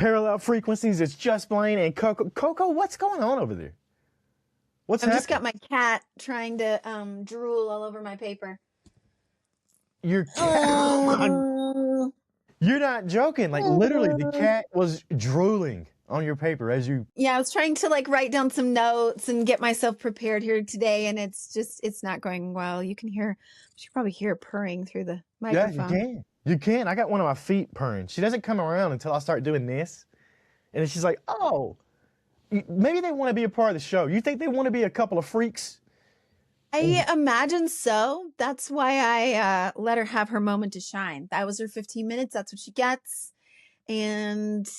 parallel frequencies. It's just Blane and Coco. Coco, what's going on over there? What's I've happening? just got my cat trying to drool all over my paper. Your cat? You're not joking. Like literally, the cat was drooling on your paper as you. Yeah, I was trying to like write down some notes and get myself prepared here today, and it's not going well. You should probably hear it purring through the microphone. Yeah, you can. You can. I got one of my feet purring. She doesn't come around until I start doing this, and then she's like, "Oh, maybe they want to be a part of the show." You think they want to be a couple of freaks? I imagine so. That's why I let her have her moment to shine. That was her 15 minutes. That's what she gets. And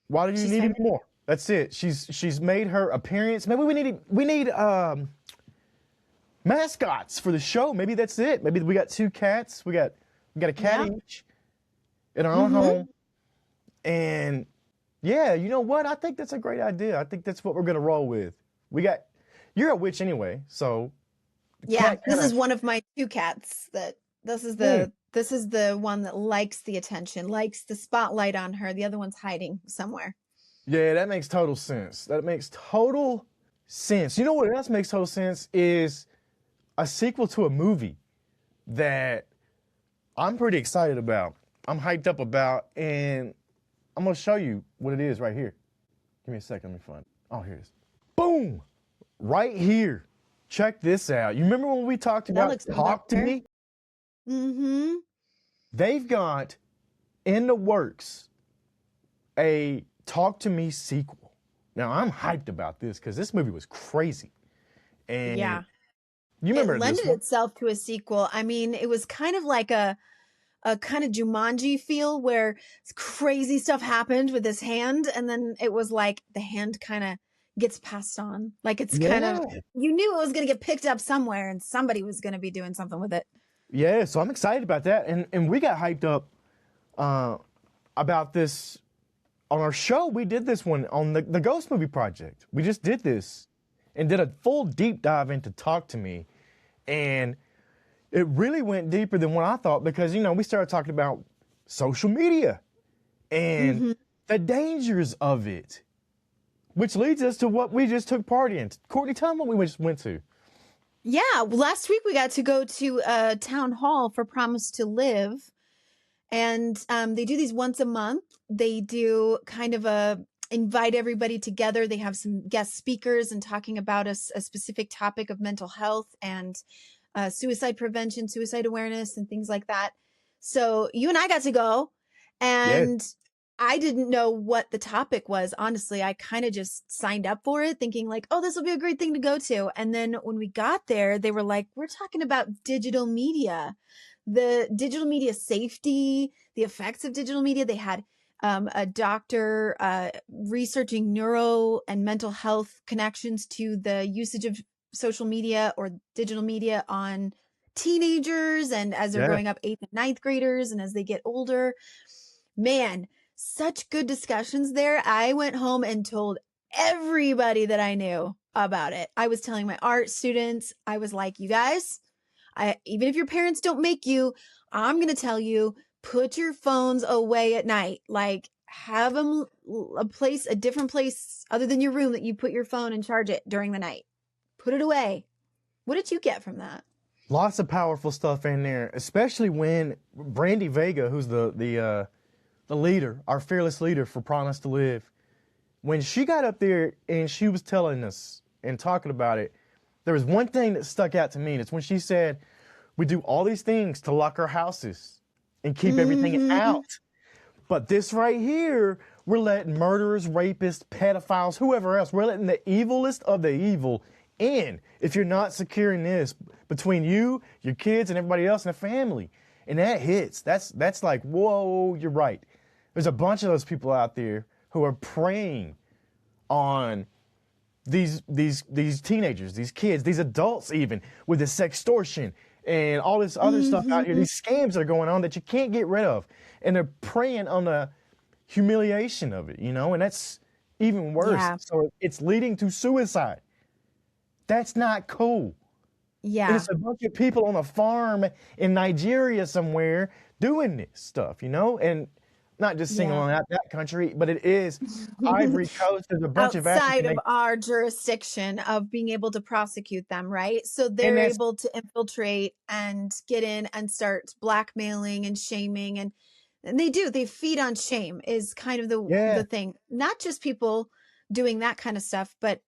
why do you need any more? That's it. She's made her appearance. Maybe we need mascots for the show. Maybe that's it. Maybe we got 2 cats. We got a cat each in our own home. And yeah, you know what? I think that's a great idea. I think that's what we're gonna roll with. You're a witch anyway, so. Yeah, this is one of my 2 cats. This is the one that likes the attention, likes the spotlight on her. The other one's hiding somewhere. Yeah, that makes total sense. That makes total sense. You know what else makes total sense is a sequel to a movie that I'm pretty excited about. I'm hyped up about, and I'm gonna show you what it is right here. Give me a second, let me find it. Oh, here it is. Boom! Right here. Check this out. You remember when we talked about Talk to Me? Mm-hmm. They've got in the works a Talk to Me sequel. Now, I'm hyped about this because this movie was crazy. And yeah. You remember it lended itself to a sequel. I mean, it was kind of like a kind of Jumanji feel where crazy stuff happened with this hand, and then it was like the hand kind of gets passed on. Like it's kind of, you knew it was going to get picked up somewhere and somebody was going to be doing something with it. Yeah, so I'm excited about that. And we got hyped up about this on our show. We did this one on the Ghost Movie Project. We just did this and did a full deep dive into Talk to Me. And it really went deeper than what I thought because, you know, we started talking about social media and the dangers of it. Which leads us to what we just took part in. Courtney, tell them what we just went to. Yeah, last week we got to go to a town hall for Promise to Live. And they do these once a month. They do kind of invite everybody together. They have some guest speakers and talking about a specific topic of mental health and suicide prevention, suicide awareness, and things like that. So you and I got to go. And I didn't know what the topic was. Honestly, I kind of just signed up for it thinking like, oh, this will be a great thing to go to. And then when we got there, they were like, we're talking about digital media, the digital media safety, the effects of digital media. They had a doctor researching neuro and mental health connections to the usage of social media or digital media on teenagers and as they're growing up, 8th and 9th graders, and as they get older. Man, such good discussions there. I went home and told everybody that I knew about it. I was telling my art students, I was like, you guys, even if your parents don't make you, I'm going to tell you, put your phones away at night. Like have them a different place other than your room that you put your phone and charge it during the night. Put it away. What did you get from that? Lots of powerful stuff in there, especially when Brandy Vega, who's the leader, our fearless leader for Promise to Live, when she got up there and she was telling us and talking about it, there was one thing that stuck out to me. And it's when she said, we do all these things to lock our houses and keep everything out. But this right here, we're letting murderers, rapists, pedophiles, whoever else, we're letting the evilest of the evil in if you're not securing this between you, your kids, and everybody else in the family. And that hits. That's like, whoa, you're right. There's a bunch of those people out there who are preying on these teenagers, these kids, these adults even, with the sextortion and all this other stuff out here, these scams that are going on that you can't get rid of. And they're preying on the humiliation of it, you know, and that's even worse. Yeah. So it's leading to suicide. That's not cool. Yeah. And it's a bunch of people on a farm in Nigeria somewhere doing this stuff, you know? And not just Yeah. singling out that country, but it is Ivory Coast. There's a bunch of Outside African of our jurisdiction of being able to prosecute them, right? So and they're that's able to infiltrate and get in and start blackmailing and shaming, and they do. They feed on shame is kind of yeah. the thing. Not just people doing that kind of stuff, but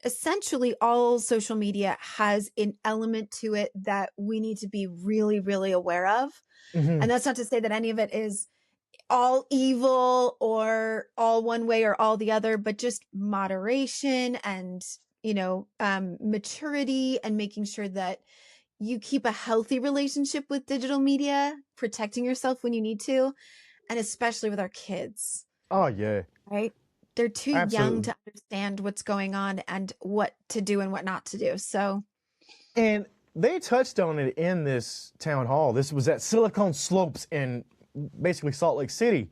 essentially all social media has an element to it that we need to be really, really aware of. Hmm. And that's not to say that any of it is all evil or all one way or all the other, but just moderation and, maturity and making sure that you keep a healthy relationship with digital media, protecting yourself when you need to, and especially with our kids, Oh yeah, right? They're too young absolutely. to understand what's going on and what to do and what not to do. So, And they touched on it in this town hall. This was at Silicon Slopes in basically Salt Lake City,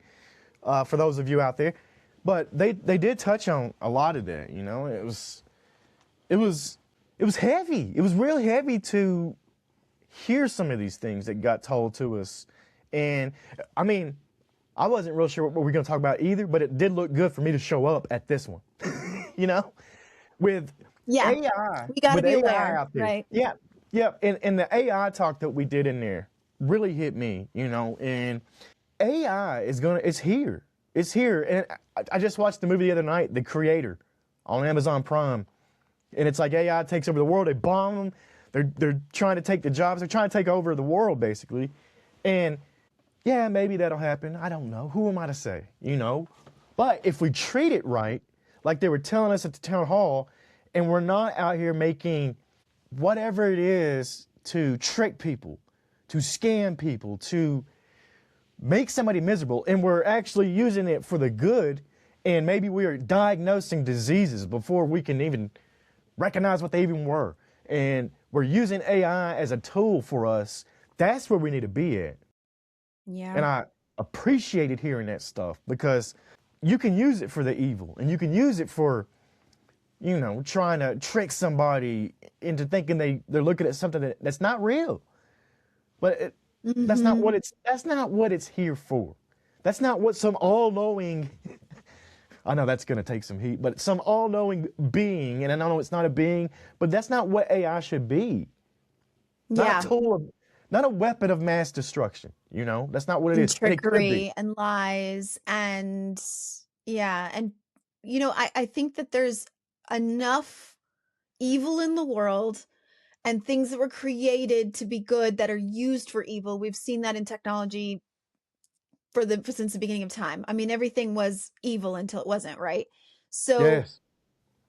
for those of you out there. But they did touch on a lot of that. You know, it was heavy. It was really heavy to hear some of these things that got told to us. And I mean, I wasn't real sure what we were going to talk about either, but it did look good for me to show up at this one. You know, with yeah, AI, we got to with be AI aware, out there. right? Yeah, yeah. And the AI talk that we did in there really hit me, you know, and AI it's here. It's here. And I just watched the movie the other night, The Creator, on Amazon Prime. And it's like AI takes over the world. They bomb them. They're trying to take the jobs. They're trying to take over the world, basically. And yeah, maybe that'll happen. I don't know. Who am I to say? You know? But if we treat it right, like they were telling us at the town hall, and we're not out here making whatever it is to trick people, to scam people, to make somebody miserable, and we're actually using it for the good, and maybe we are diagnosing diseases before we can even recognize what they even were. And we're using AI as a tool for us. That's where we need to be at. Yeah. And I appreciated hearing that stuff because you can use it for the evil and you can use it for, you know, trying to trick somebody into thinking they're looking at something that's not real. But that's not Hmm. what it's here for. That's not what some all-knowing I know that's going to take some heat, but some all-knowing being, and I know it's not a being, but that's not what AI should be. Not Yeah. a tool of, not a weapon of mass destruction. You know, that's not what it And is, and it could be. trickery and lies and yeah. And, I think that there's enough evil in the world and things that were created to be good that are used for evil. We've seen that in technology since the beginning of time. I mean, everything was evil until it wasn't, right? So Yes.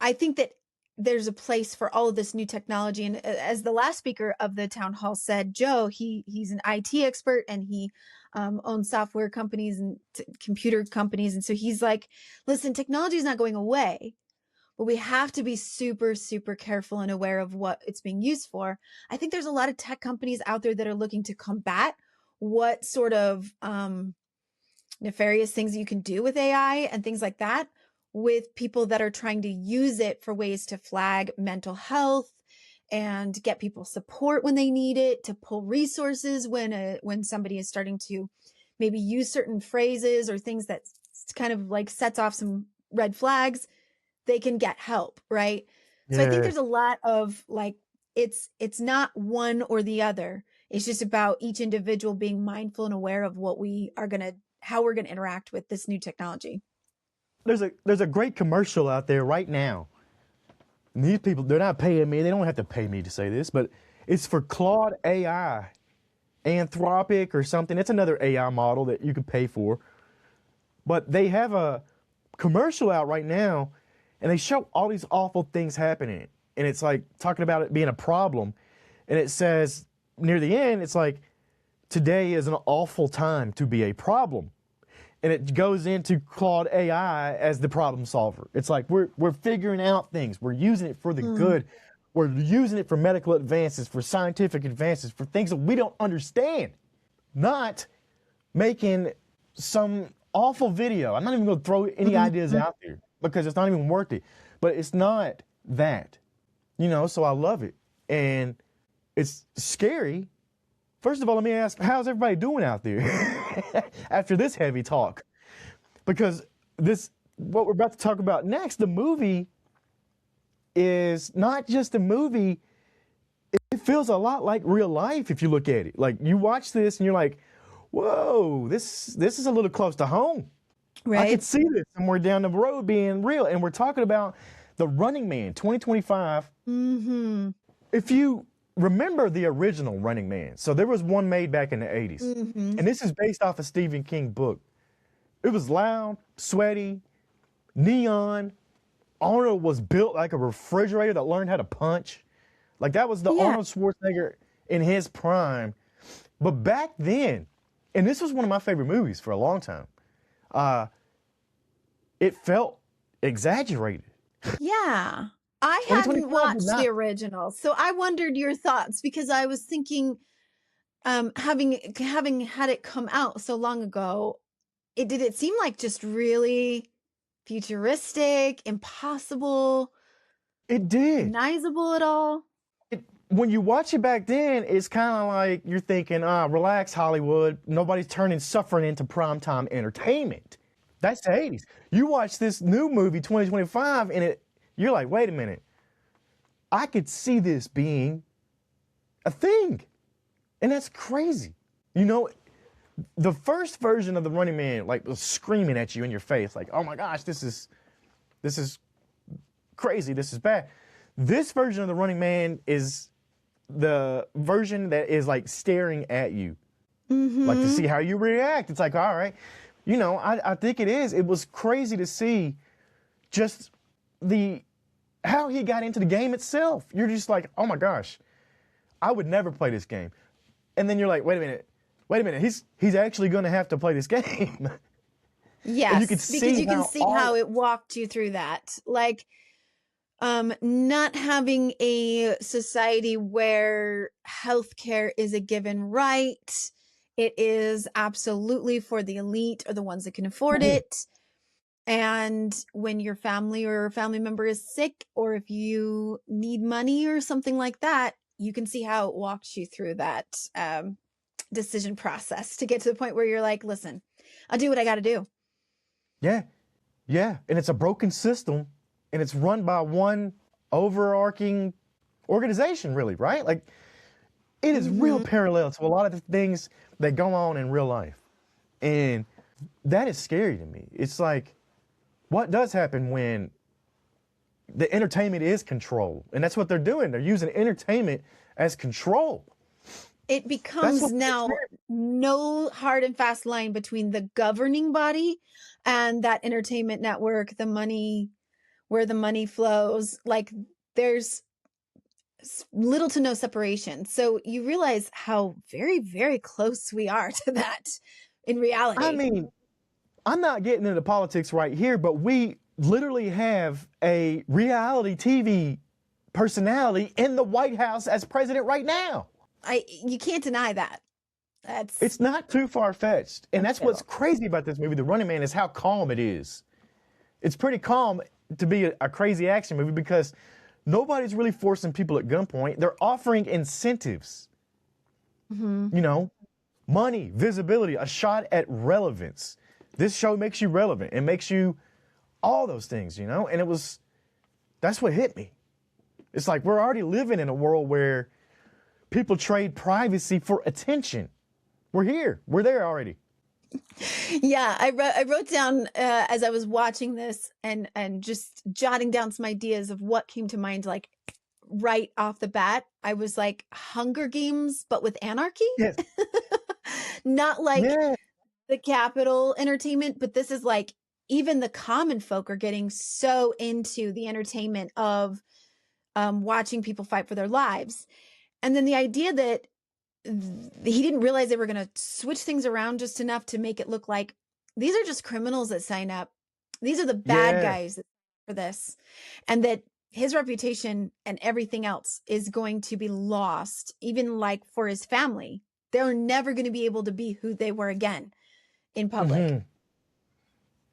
I think that there's a place for all of this new technology. And as the last speaker of the town hall said, Joe, he's an IT expert and he owns software companies and computer companies. And so he's like, listen, technology is not going away, but we have to be super, super careful and aware of what it's being used for. I think there's a lot of tech companies out there that are looking to combat what sort of nefarious things you can do with AI and things like that, with people that are trying to use it for ways to flag mental health and get people support when they need it, to pull resources when somebody is starting to maybe use certain phrases or things that kind of like sets off some red flags. They can get help, right? So I think Yeah. there's a lot of like it's not one or the other. It's just about each individual being mindful and aware of how we're gonna interact with this new technology. There's a great commercial out there right now. And these people, they're not paying me. They don't have to pay me to say this, but it's for Claude AI, Anthropic or something. It's another AI model that you can pay for. But they have a commercial out right now, and they show all these awful things happening. And it's like talking about it being a problem. And it says near the end, it's like, today is an awful time to be a problem. And it goes into Claude AI as the problem solver. It's like we're figuring out things. We're using it for the Mm. good. We're using it for medical advances, for scientific advances, for things that we don't understand. Not making some awful video. I'm not even going to throw any ideas Mhm. out there because it's not even worth it. But it's not that, you know. So I love it, and it's scary. First of all, let me ask, how's everybody doing out there? after this heavy talk. Because what we're about to talk about next, the movie is not just a movie, it feels a lot like real life if you look at it. Like, you watch this and you're like, whoa, this is a little close to home. Right. I could see this somewhere down the road being real. And we're talking about The Running Man, 2025. Mm-hmm. If you remember the original Running Man, so there was one made back in the 80s. Mm-hmm. And this is based off a Stephen King book. It was loud, sweaty, neon. Arnold was built like a refrigerator that learned how to punch. Like, that was the Arnold Schwarzenegger in his prime. But back then, and this was one of my favorite movies for a long time, it felt exaggerated. Yeah. I hadn't watched the original, so I wondered your thoughts because I was thinking, having had it come out so long ago, did it seem like just really futuristic, impossible? It did. Recognizable at all? When you watch it back then, it's kind of like you're thinking, relax, Hollywood. Nobody's turning suffering into primetime entertainment. That's the 80s. You watch this new movie, 2025, and you're like, wait a minute. I could see this being a thing. And that's crazy. You know, the first version of The Running Man, like, was screaming at you in your face, like, oh my gosh, this is crazy, this is bad. This version of The Running Man is the version that is like staring at you, like to see how you react. It's like, all right, you know, I think it was crazy to see just how he got into the game itself. You're just like, oh my gosh, I would never play this game. And then you're like, wait a minute, he's actually going to have to play this game. Yes, because you can see how it walked you through that. Like, not having a society where healthcare is a given right. It is absolutely for the elite or the ones that can afford it. And when your family or a family member is sick, or if you need money or something like that, you can see how it walks you through that decision process to get to the point where you're like, listen, I'll do what I got to do. Yeah. Yeah. And it's a broken system. And it's run by one overarching organization, really, right? Like, it is real parallel to a lot of the things that go on in real life. And that is scary to me. It's like, what does happen when the entertainment is controlled? And that's what they're doing. They're using entertainment as control. It becomes now no hard and fast line between the governing body and that entertainment network, the money, where the money flows. Like, there's little to no separation. So you realize how very, very close we are to that in reality. I mean, I'm not getting into politics right here, but we literally have a reality TV personality in the White House as president right now. You can't deny that. It's not too far-fetched. And that's what's crazy about this movie, The Running Man, is how calm it is. It's pretty calm to be a crazy action movie because nobody's really forcing people at gunpoint. They're offering incentives. You know, money, visibility, a shot at relevance. This show makes you relevant. It makes you all those things, you know? And that's what hit me. It's like, we're already living in a world where people trade privacy for attention. We're here. We're there already. Yeah, I wrote down as I was watching this and just jotting down some ideas of what came to mind, like right off the bat. I was like, Hunger Games, but with anarchy. Yes. Not like the Capitol entertainment, but this is like, even the common folk are getting so into the entertainment of watching people fight for their lives. And then the idea that he didn't realize they were going to switch things around just enough to make it look like these are just criminals that sign up. These are the bad guys for this. And that his reputation and everything else is going to be lost, even like for his family. They're never going to be able to be who they were again in public.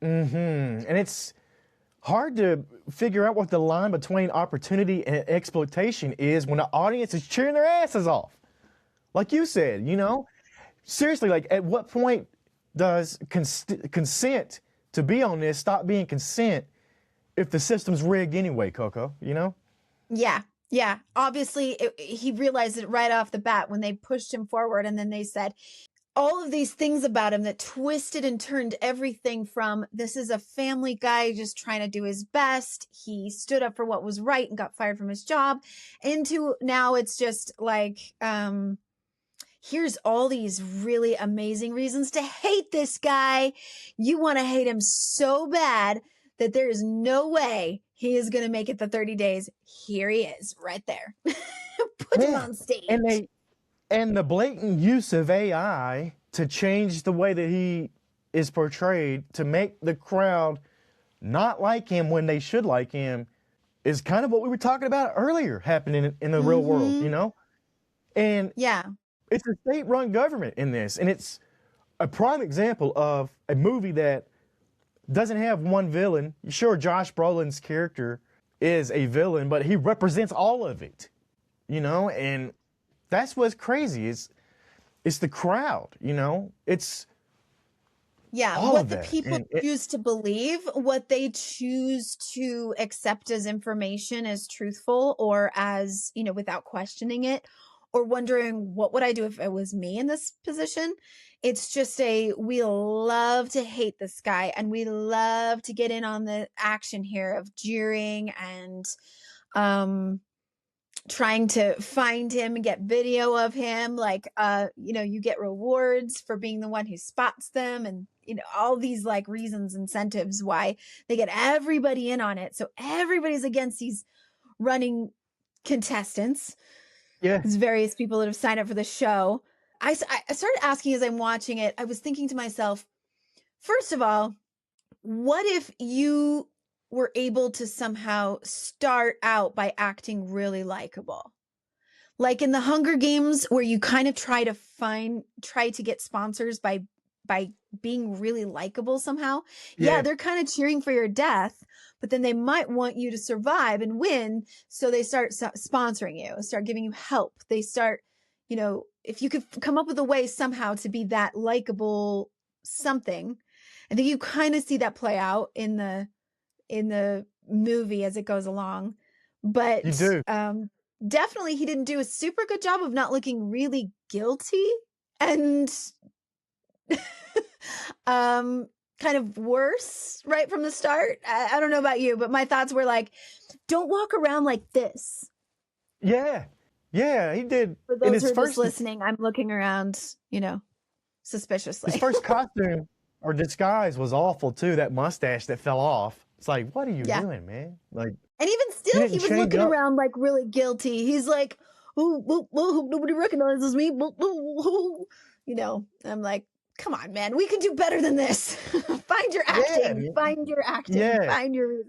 And it's hard to figure out what the line between opportunity and exploitation is when the audience is cheering their asses off. Like you said, you know, seriously, like, at what point does consent to be on this stop being consent if the system's rigged anyway, Coco, you know? Yeah. Yeah. Obviously, he realized it right off the bat when they pushed him forward. And then they said all of these things about him that twisted and turned everything from this is a family guy just trying to do his best. He stood up for what was right and got fired from his job, into now it's just like, here's all these really amazing reasons to hate this guy. You want to hate him so bad that there is no way he is going to make it the 30 days. Here he is right there. Put him on stage. And the blatant use of AI to change the way that he is portrayed to make the crowd not like him when they should like him is kind of what we were talking about earlier happening in the real world, you know? And yeah, it's a state-run government in this, and it's a prime example of a movie that doesn't have one villain. Sure, Josh Brolin's character is a villain, but he represents all of it, you know? And that's what's crazy. It's the crowd, you know? It's what the people choose to believe, what they choose to accept as information as truthful or as, you know, without questioning it or wondering what would I do if it was me in this position. It's just we love to hate this guy and we love to get in on the action here of jeering and trying to find him and get video of him. Like, you know, you get rewards for being the one who spots them and, you know, all these like reasons, incentives why they get everybody in on it. So everybody's against these running contestants. Yeah. There's various people that have signed up for the show. I started asking as I'm watching it, I was thinking to myself, first of all, what if you were able to somehow start out by acting really likable? Like in the Hunger Games where you kind of try to get sponsors by being really likable somehow. Yeah, they're kind of cheering for your death, but then they might want you to survive and win. So they start sponsoring you, start giving you help. They start, you know, if you could come up with a way somehow to be that likable something, I think you kind of see that play out in the movie as it goes along. But you do. Definitely he didn't do a super good job of not looking really guilty and kind of worse right from the start. I don't know about you, but my thoughts were like, don't walk around like this. Yeah, he did. For those who are just listening, I'm looking around, you know, suspiciously. His first costume or disguise was awful too. That mustache that fell off. It's like, what are you doing, man? Like, and even still, he was looking around like really guilty. He's like, oh, nobody recognizes me. You know, I'm like, come on, man, we can do better than this. Find your acting. Find your acting. Find your.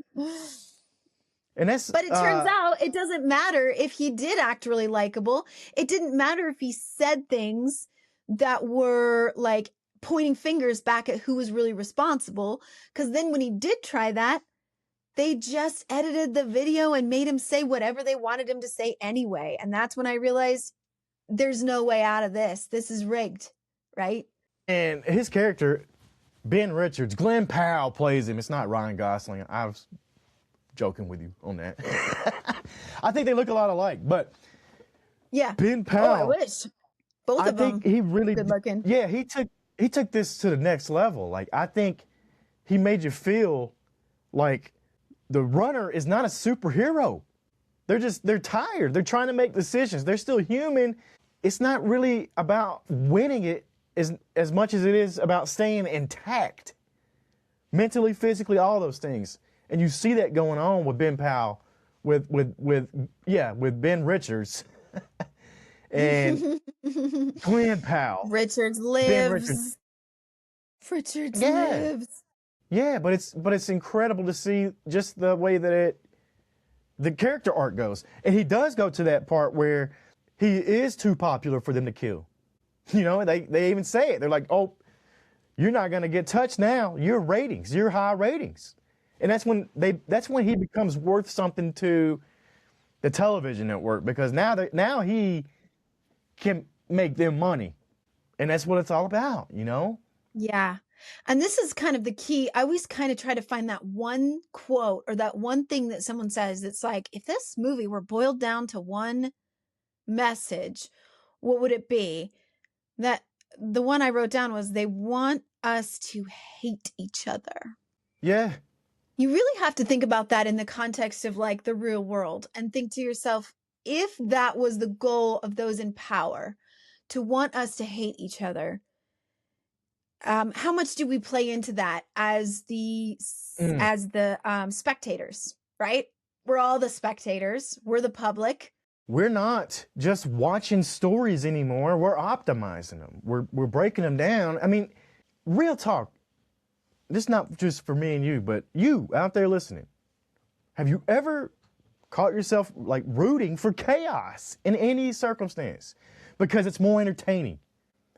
And that's. But it turns out it doesn't matter if he did act really likable. It didn't matter if he said things that were like pointing fingers back at who was really responsible. Because then when he did try that, they just edited the video and made him say whatever they wanted him to say anyway. And that's when I realized there's no way out of this. This is rigged, right? And his character, Ben Richards, Glenn Powell plays him. It's not Ryan Gosling. I was joking with you on that. I think they look a lot alike, but yeah, Ben Powell. Oh, I wish both of them. I think he really good looking. Yeah, he took this to the next level. Like, I think he made you feel like the runner is not a superhero. They're tired. They're trying to make decisions. They're still human. It's not really about winning it as much as it is about staying intact. Mentally, physically, all those things. And you see that going on with Ben Powell, with Ben Richards. And Glenn Powell. Richards lives. Richards lives. Yeah, but it's incredible to see just the way that the character arc goes. And he does go to that part where he is too popular for them to kill. You know, they even say it. They're like, oh, you're not going to get touched now. Your ratings, your high ratings. And that's when he becomes worth something to the television network, because now he can make them money. And that's what it's all about, you know? Yeah. And this is kind of the key. I always kind of try to find that one quote or that one thing that someone says. It's like, if this movie were boiled down to one message, what would it be? That the one I wrote down was, they want us to hate each other. Yeah. You really have to think about that in the context of like the real world and think to yourself, if that was the goal of those in power, to want us to hate each other, how much do we play into that as the spectators, right? We're all the spectators. We're the public. We're not just watching stories anymore. We're optimizing them. We're breaking them down. I mean, real talk. This is not just for me and you, but you out there listening. Have you ever caught yourself like rooting for chaos in any circumstance because it's more entertaining?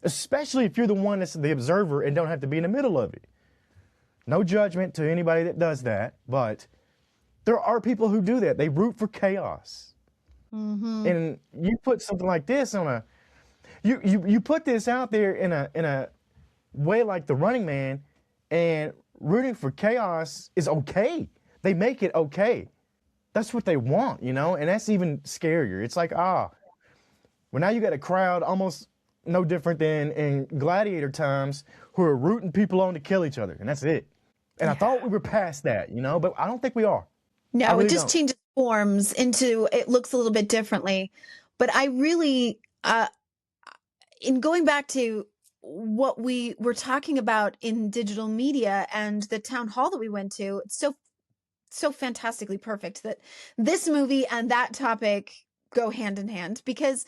Especially if you're the one that's the observer and don't have to be in the middle of it. No judgment to anybody that does that, but there are people who do that. They root for chaos. Mm-hmm. And you put something like this on a, you put this out there in a way like The Running Man, and rooting for chaos is okay. They make it okay. That's what they want, you know, and that's even scarier. It's like, well, now you got a crowd almost no different than in gladiator times who are rooting people on to kill each other, and that's it. And I thought we were past that, you know, but I don't think we are. No, really it just changes forms into, it looks a little bit differently. But I really, in going back to what we were talking about in digital media and the town hall that we went to, it's so fantastically perfect that this movie and that topic go hand in hand, because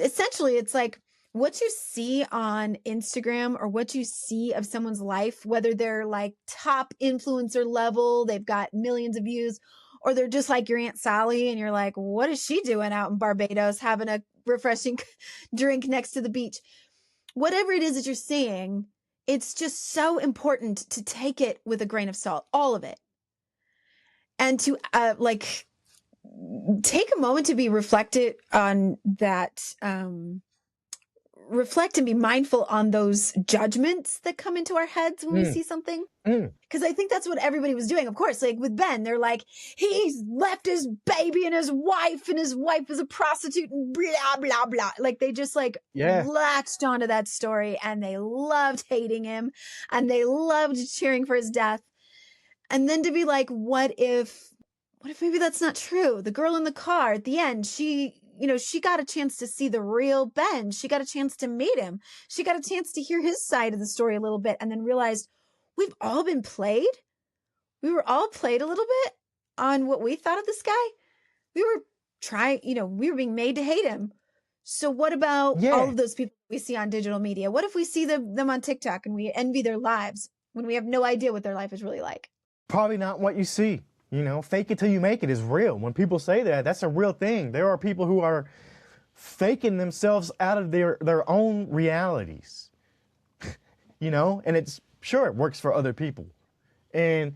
essentially it's like what you see on Instagram or what you see of someone's life, whether they're like top influencer level, they've got millions of views, or they're just like your Aunt Sally and you're like, what is she doing out in Barbados having a refreshing drink next to the beach? Whatever it is that you're seeing, it's just so important to take it with a grain of salt, all of it. And to like take a moment to be reflected on that, reflect and be mindful on those judgments that come into our heads when we see something. Because I think that's what everybody was doing. Of course, like with Ben, they're like, he's left his baby and his wife is a prostitute and blah, blah, blah. Like they just like latched onto that story and they loved hating him and they loved cheering for his death. And then to be like, what if maybe that's not true? The girl in the car at the end, she got a chance to see the real Ben. She got a chance to meet him. She got a chance to hear his side of the story a little bit and then realized we've all been played. We were all played a little bit on what we thought of this guy. We were being made to hate him. So what about all of those people we see on digital media? What if we see them on TikTok and we envy their lives when we have no idea what their life is really like? Probably not what you see. You know, fake it till you make it is real. When people say that, that's a real thing. There are people who are faking themselves out of their own realities, you know, and it's sure it works for other people. And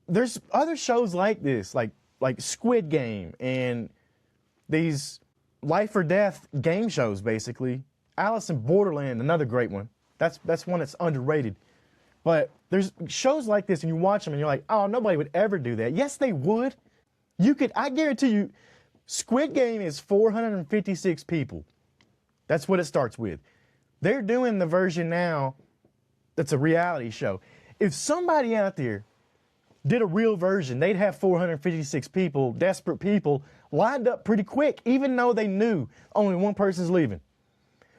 there's other shows like this, like Squid Game and these life or death game shows, basically. Alice in Borderland, another great one. That's one that's underrated. But there's shows like this and you watch them and you're like, oh, nobody would ever do that. Yes, they would. I guarantee you, Squid Game is 456 people. That's what it starts with. They're doing the version now that's a reality show. If somebody out there did a real version, they'd have 456 people, desperate people, lined up pretty quick, even though they knew only one person's leaving.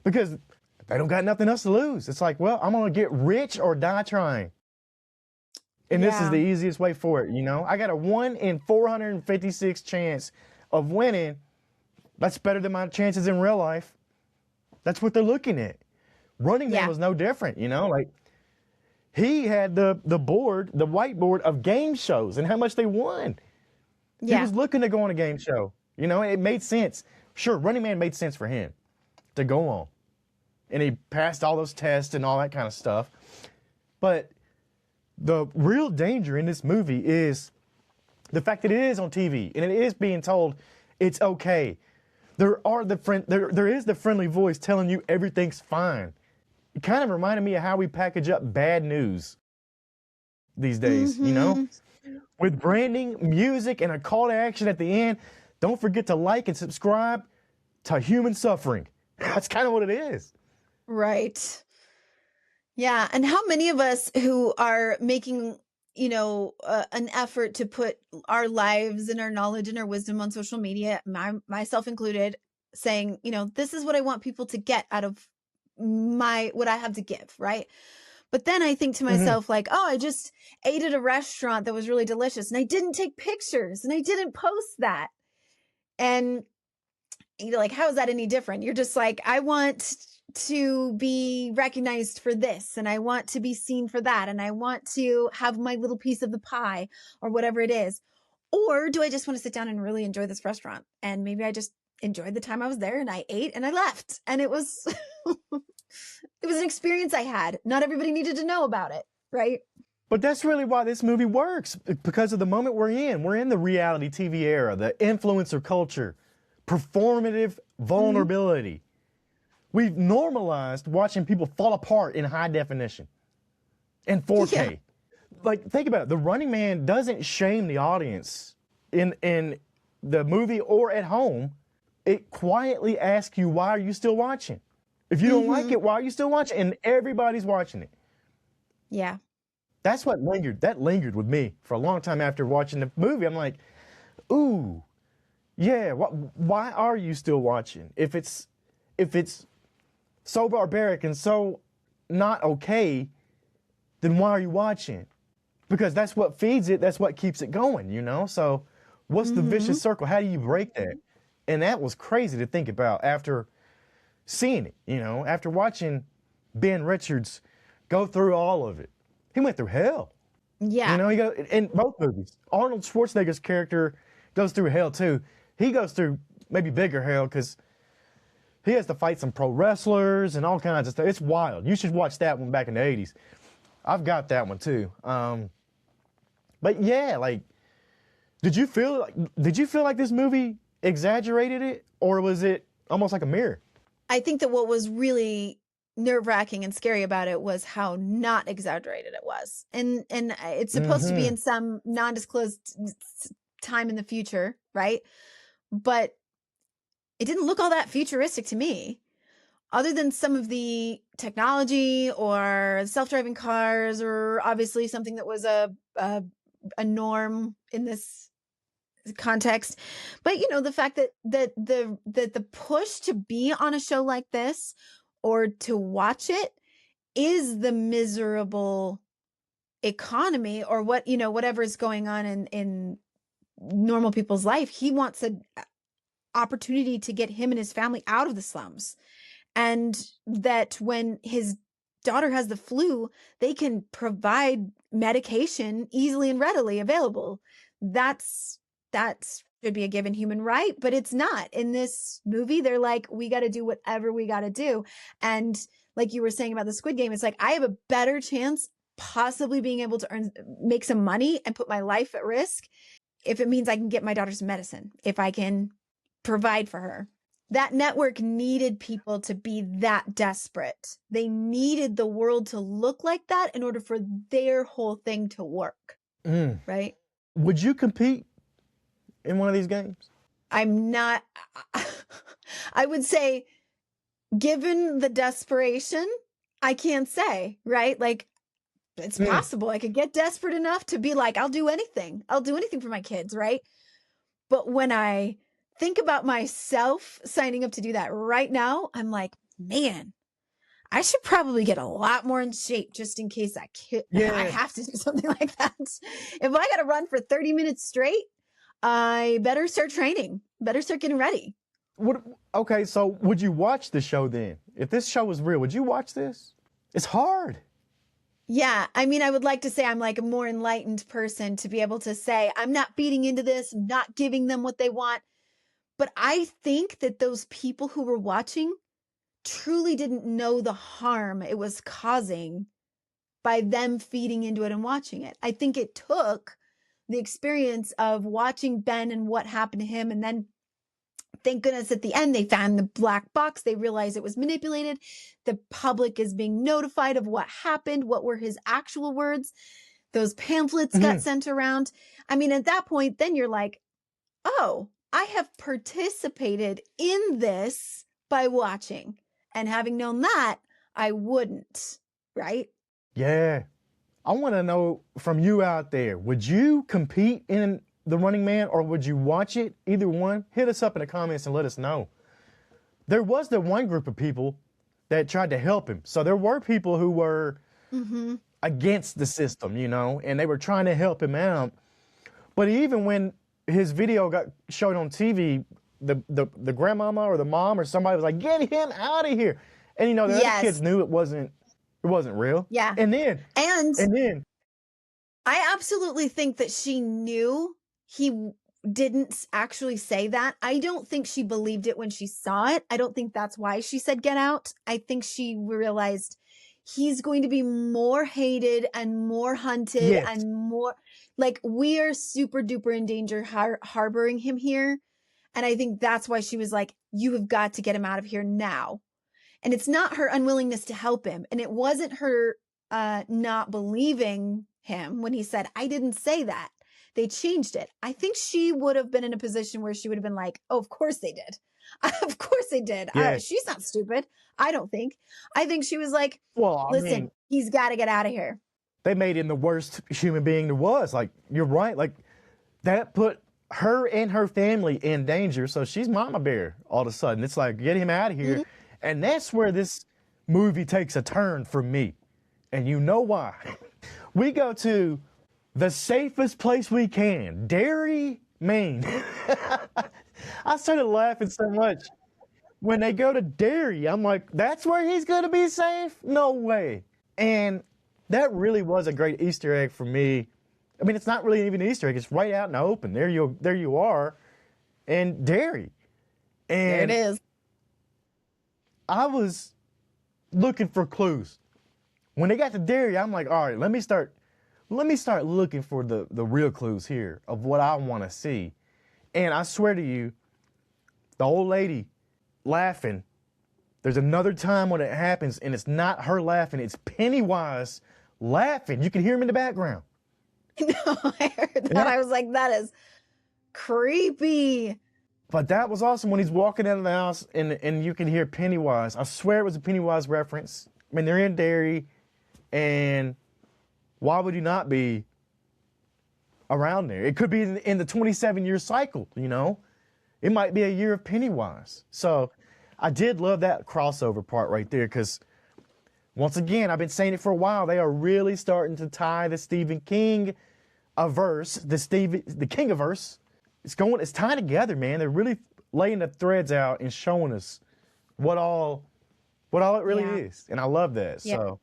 Because they don't got nothing else to lose. It's like, well, I'm going to get rich or die trying. And this is the easiest way for it, you know? I got a 1 in 456 chance of winning. That's better than my chances in real life. That's what they're looking at. Running Man was no different, you know? Like, he had the whiteboard of game shows and how much they won. Yeah. He was looking to go on a game show. You know, it made sense. Sure, Running Man made sense for him to go on. And he passed all those tests and all that kind of stuff. But the real danger in this movie is the fact that it is on TV and it is being told it's okay. There is the friendly voice telling you everything's fine. it kind of reminded me of how we package up bad news these days, you know? With branding, music, and a call to action at the end. Don't forget to like and subscribe to human suffering. That's kind of what it is. Right. Yeah. And how many of us who are making, an effort to put our lives and our knowledge and our wisdom on social media, myself included, saying, this is what I want people to get out of what I have to give, right? But then I think to myself, like, oh, I just ate at a restaurant that was really delicious and I didn't take pictures and I didn't post that. And you're like, how is that any different? You're just like, I want to be recognized for this and I want to be seen for that and I want to have my little piece of the pie or whatever it is. Or do I just want to sit down and really enjoy this restaurant? And maybe I just enjoyed the time I was there and I ate and I left. And it was it was an experience I had. Not everybody needed to know about it, right? But that's really why this movie works, because of the moment we're in. We're in the reality TV era, the influencer culture, performative vulnerability. We've normalized watching people fall apart in high definition in 4K. Yeah. Like, think about it. The Running Man doesn't shame the audience in the movie or at home. It quietly asks you, why are you still watching? If you don't like it, why are you still watching? And everybody's watching it. Yeah. That's what lingered. That lingered with me for a long time after watching the movie. I'm like, ooh, yeah, why are you still watching? If it's so barbaric and so not okay, then why are you watching? Because that's what feeds it. That's what keeps it going, you know? So what's the vicious circle? How do you break that? And that was crazy to think about after seeing it, after watching Ben Richards go through all of it. He went through hell. Yeah. In both movies. Arnold Schwarzenegger's character goes through hell too. He goes through maybe bigger hell because he has to fight some pro wrestlers and all kinds of stuff. It's wild. You should watch that one back in the 80s. I've got that one too. But yeah, like, did you feel like this movie exaggerated it, or was it almost like a mirror? I think that what was really nerve-wracking and scary about it was how not exaggerated it was. And it's supposed to be in some non-disclosed time in the future, right? But it didn't look all that futuristic to me, other than some of the technology or self-driving cars, or obviously something that was a norm in this context. But the fact that the push to be on a show like this or to watch it is the miserable economy, or whatever is going on in normal people's life. He wants an opportunity to get him and his family out of the slums, and that when his daughter has the flu, they can provide medication easily and readily available. That should be a given human right, but it's not. In this movie, they're like, we got to do whatever we got to do. And like you were saying about the Squid Game, it's like, I have a better chance possibly being able to make some money and put my life at risk if it means I can get my daughter some medicine, if I can provide for her. That network needed people to be that desperate. They needed the world to look like that in order for their whole thing to work. Right? Would you compete in one of these games? I'm not. I would say, given the desperation, I can't say, right? Like, it's possible. I could get desperate enough to be like, I'll do anything. I'll do anything for my kids, right? But when I think about myself signing up to do that right now, I'm like, man, I should probably get a lot more in shape just in case I have to do something like that. If I got to run for 30 minutes straight, I better start training, better start getting ready. Okay, so would you watch the show then? If this show was real, would you watch this? It's hard. Yeah, I mean, I would like to say I'm like a more enlightened person to be able to say, I'm not feeding into this, I'm not giving them what they want. But I think that those people who were watching truly didn't know the harm it was causing by them feeding into it and watching it. I think it took the experience of watching Ben and what happened to him, and then Thank goodness at the end they found the black box. They realized it was manipulated. The public is being notified of what happened. What were his actual words? Those pamphlets got sent around. I mean, at that point, then you're like, oh, I have participated in this by watching. And having known that, I wouldn't, right? Yeah. I want to know from you out there, would you compete in The Running Man or would you watch it? Either one, hit us up in the comments and let us know. There was the one group of people that tried to help him. So there were people who were against the system, you know, and they were trying to help him out. But even when his video got showed on TV, the grandmama or the mom or somebody was like, get him out of here. And, you know, the other kids knew it wasn't real. Yeah. And then I absolutely think that she knew he didn't actually say that. I don't think she believed it when she saw it. I don't think that's why she said get out. I think she realized he's going to be more hated and more hunted and more like we are super duper in danger harboring him here. And I think that's why she was like, you have got to get him out of here now. And it's not her unwillingness to help him. And it wasn't her not believing him when he said, I didn't say that. They changed it. I think she would have been in a position where she would have been like, oh, of course they did. Of course they did. She's not stupid. I don't think. I think she was like, well, listen, he's got to get out of here. They made him the worst human being there was. Like, you're right. Like, that put her and her family in danger. So she's mama bear all of a sudden. It's like, get him out of here. And that's where this movie takes a turn for me. And you know why. We go to the safest place we can, Derry, Maine. I started laughing so much. When they go to Derry, I'm like, that's where he's going to be safe? No way. And that really was a great Easter egg for me. I mean, it's not really even an Easter egg. It's right out in the open. There you are in Derry. And there it is. I was looking for clues. When they got to Derry, I'm like, all right, let me start looking for the real clues here of what I want to see. And I swear to you, the old lady laughing, there's another time when it happens and it's not her laughing, it's Pennywise laughing. You can hear him in the background. No, I heard that. I was like, that is creepy. But that was awesome when he's walking out of the house and you can hear Pennywise. I swear it was a Pennywise reference. I mean, they're in Derry, and why would you not be around there? It could be in the 27-year cycle, you know? It might be a year of Pennywise. So I did love that crossover part right there because, once again, I've been saying it for a while, they are really starting to tie the Stephen King verse, the Kingverse. It's tying together, man. They're really laying the threads out and showing us what all it really is. And I love that. Yeah. So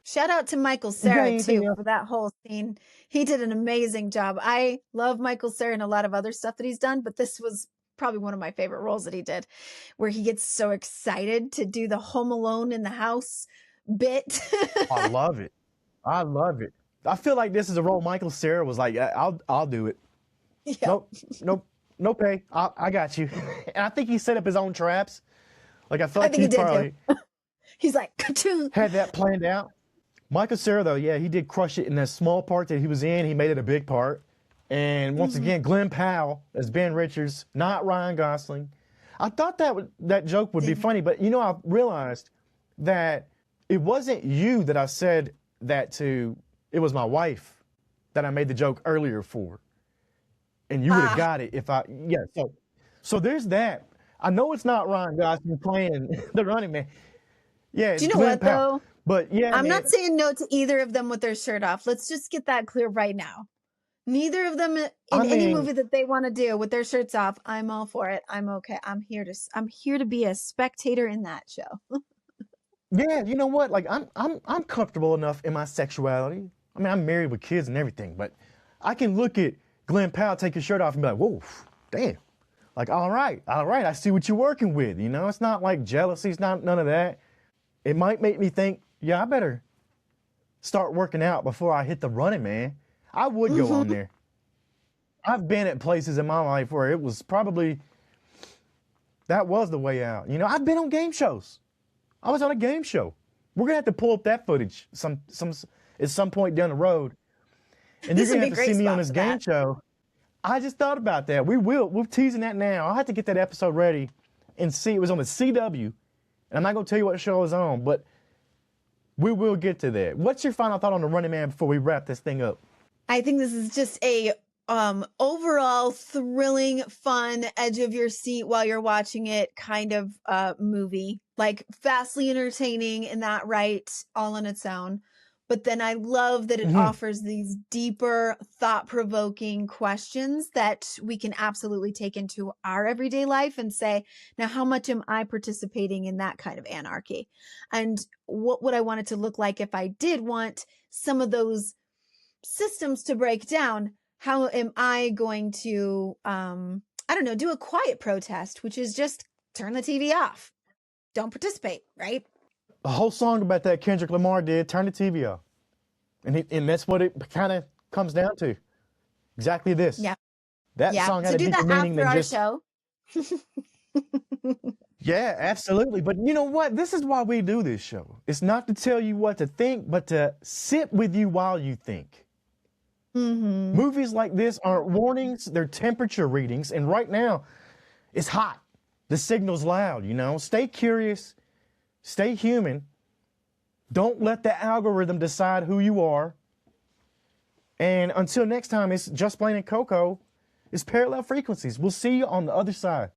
shout out to Michael Cera too for that whole scene. He did an amazing job. I love Michael Cera and a lot of other stuff that he's done, but this was probably one of my favorite roles that he did, where he gets so excited to do the Home Alone in the house bit. I love it. I love it. I feel like this is a role Michael Cera was like, I'll do it. Yeah. Nope, no pay. I got you. And I think he set up his own traps. Like I feel like he probably he's like had that planned out. Michael Cera though, yeah, he did crush it in that small part that he was in. He made it a big part. And once again, Glenn Powell as Ben Richards, not Ryan Gosling. I thought that joke would be funny, but you know, I realized that it wasn't you that I said that to. It was my wife that I made the joke earlier for. And you would have got it if so there's that. I know it's not Ryan Gosling playing the Running Man. Yeah, do you know what though? But yeah, I'm not saying no to either of them with their shirt off. Let's just get that clear right now. Neither of them in any movie that they want to do with their shirts off, I'm all for it. I'm okay. I'm here to be a spectator in that show. Yeah, you know what? Like I'm comfortable enough in my sexuality. I mean, I'm married with kids and everything, but I can look at Glenn Powell take his shirt off and be like, whoa, damn. Like, all right, I see what you're working with. You know, it's not like jealousy, it's not none of that. It might make me think, yeah, I better start working out before I hit the Running Man. I would go on there. I've been at places in my life where it was probably That was the way out. You know, I've been on game shows. I was on a game show. We're gonna have to pull up that footage at some point down the road. And This you're would gonna be have to see great me on spot this for game that. show. I just thought about that. We're teasing that now. I'll have to get that episode ready and see. It was on the CW. And I'm not gonna tell you what show it was on, but we will get to that. What's your final thought on The Running Man before we wrap this thing up? I think this is just a overall thrilling, fun, edge of your seat while you're watching it kind of movie. Like vastly entertaining in that right, all on its own. But then I love that it offers these deeper, thought-provoking questions that we can absolutely take into our everyday life and say, now how much am I participating in that kind of anarchy? And what would I want it to look like if I did want some of those systems to break down? How am I going to, do a quiet protest, which is just turn the TV off. Don't participate, right? A whole song about that Kendrick Lamar did, turn the TV off. And that's what it kind of comes down to. Exactly this. Yeah. That song had So a do deeper that meaning after than our just... show. Yeah, absolutely. But you know what? This is why we do this show. It's not to tell you what to think, but to sit with you while you think. Movies like this aren't warnings, they're temperature readings. And right now, it's hot. The signal's loud, you know? Stay curious, stay human. Don't let the algorithm decide who you are. And until next time, it's just Blane and Coco. It's Parallel Frequencies. We'll see you on the other side.